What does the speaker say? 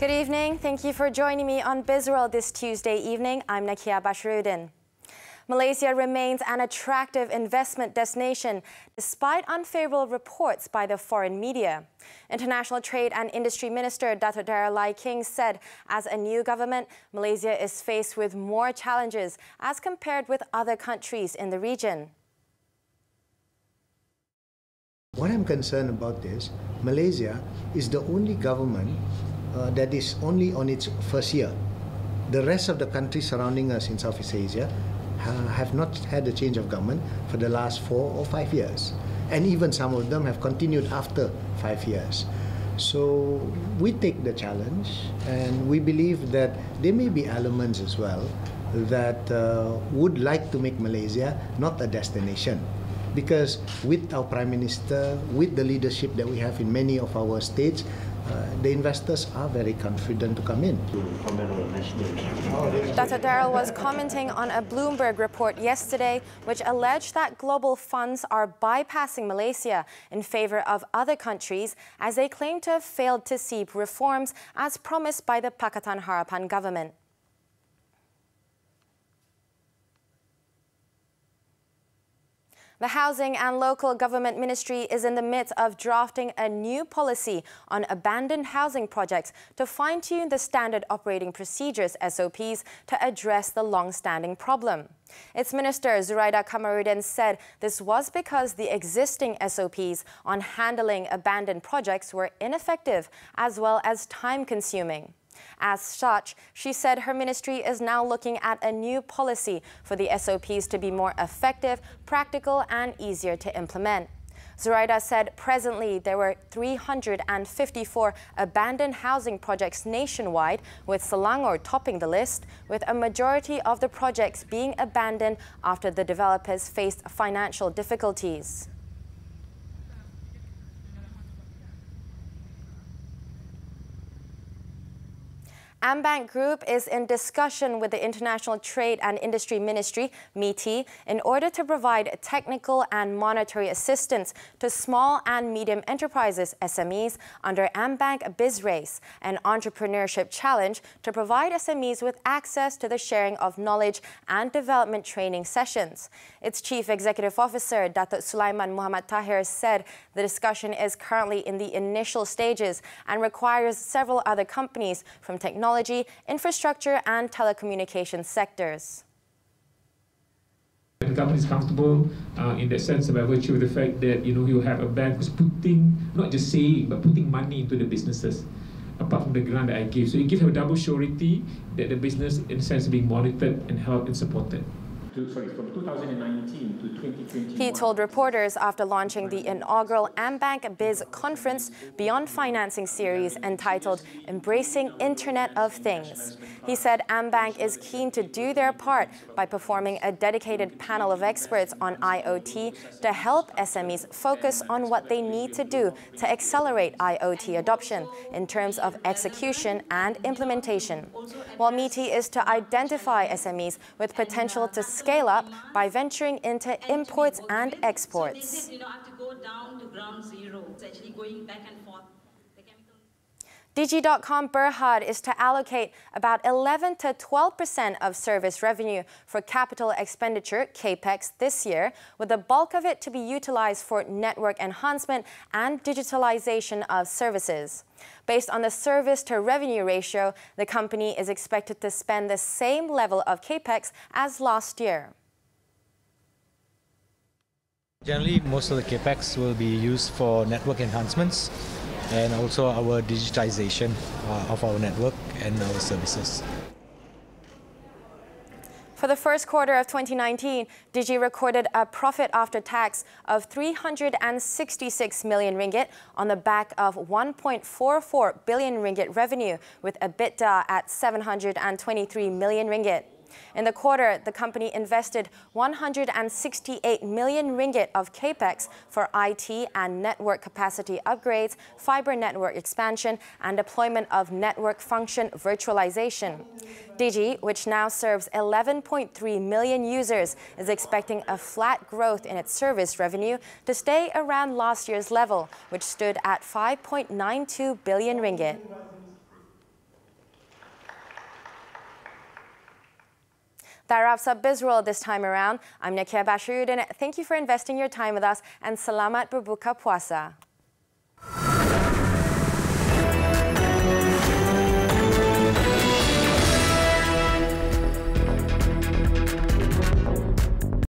Good evening. Thank you for joining me on Bizworld this Tuesday evening. I'm Nakia Bashrudin. Malaysia remains an attractive investment destination despite unfavorable reports by the foreign media. International Trade and Industry Minister Datuk Darrell Lai King said as a new government, Malaysia is faced with more challenges as compared with other countries in the region. What I'm concerned about is Malaysia is the only government that is only on its first year. The rest of the countries surrounding us in Southeast Asia have not had a change of government for the last 4 or 5 years. And even some of them have continued after 5 years. So we take the challenge, and we believe that there may be elements as well that would like to make Malaysia not a destination. Because with our Prime Minister, with the leadership that we have in many of our states, the investors are very confident to come in. Dr. Darrell was commenting on a Bloomberg report yesterday which alleged that global funds are bypassing Malaysia in favor of other countries as they claim to have failed to see reforms as promised by the Pakatan Harapan government. The Housing and Local Government Ministry is in the midst of drafting a new policy on abandoned housing projects to fine-tune the Standard Operating Procedures (SOPs) to address the long-standing problem. Its Minister Zuraida Kamarudin said this was because the existing SOPs on handling abandoned projects were ineffective as well as time-consuming. As such, she said her ministry is now looking at a new policy for the SOPs to be more effective, practical and easier to implement. Zuraida said presently there were 354 abandoned housing projects nationwide, with Selangor topping the list, with a majority of the projects being abandoned after the developers faced financial difficulties. AmBank Group is in discussion with the International Trade and Industry Ministry, MITI, in order to provide technical and monetary assistance to small and medium enterprises, SMEs, under AmBank Biz Race, an entrepreneurship challenge to provide SMEs with access to the sharing of knowledge and development training sessions. Its Chief Executive Officer, Datuk Sulaiman Muhammad Tahir, said the discussion is currently in the initial stages and requires several other companies from technology, infrastructure and telecommunications sectors. The government is comfortable in that sense by virtue of the fact that you have a bank who's putting, not just saying, but putting money into the businesses apart from the grant that I give. So you give a double surety that the business in a sense is being monitored and helped and supported. From 2019 to 2021. He told reporters after launching the inaugural AmBank Biz Conference Beyond Financing series entitled Embracing Internet of Things. He said AmBank is keen to do their part by performing a dedicated panel of experts on IoT to help SMEs focus on what they need to do to accelerate IoT adoption in terms of execution and implementation, while MITI is to identify SMEs with potential to scale up by venturing into imports and exports. Digi.com Berhad is to allocate about 11 to 12% of service revenue for capital expenditure, CAPEX, this year, with the bulk of it to be utilized for network enhancement and digitalization of services. Based on the service-to-revenue ratio, the company is expected to spend the same level of CAPEX as last year. Generally, most of the CAPEX will be used for network enhancements and also our digitization of our network and our services. For the first quarter of 2019, Digi recorded a profit after tax of 366 million ringgit on the back of 1.44 billion ringgit revenue, with EBITDA at 723 million ringgit. In the quarter, the company invested 168 million ringgit of CAPEX for IT and network capacity upgrades, fiber network expansion, and deployment of network function virtualization. Digi, which now serves 11.3 million users, is expecting a flat growth in its service revenue to stay around last year's level, which stood at 5.92 billion ringgit. That wraps up Bizworld this time around. I'm Nakia Bashiruddin. Thank you for investing your time with us and selamat berbuka puasa.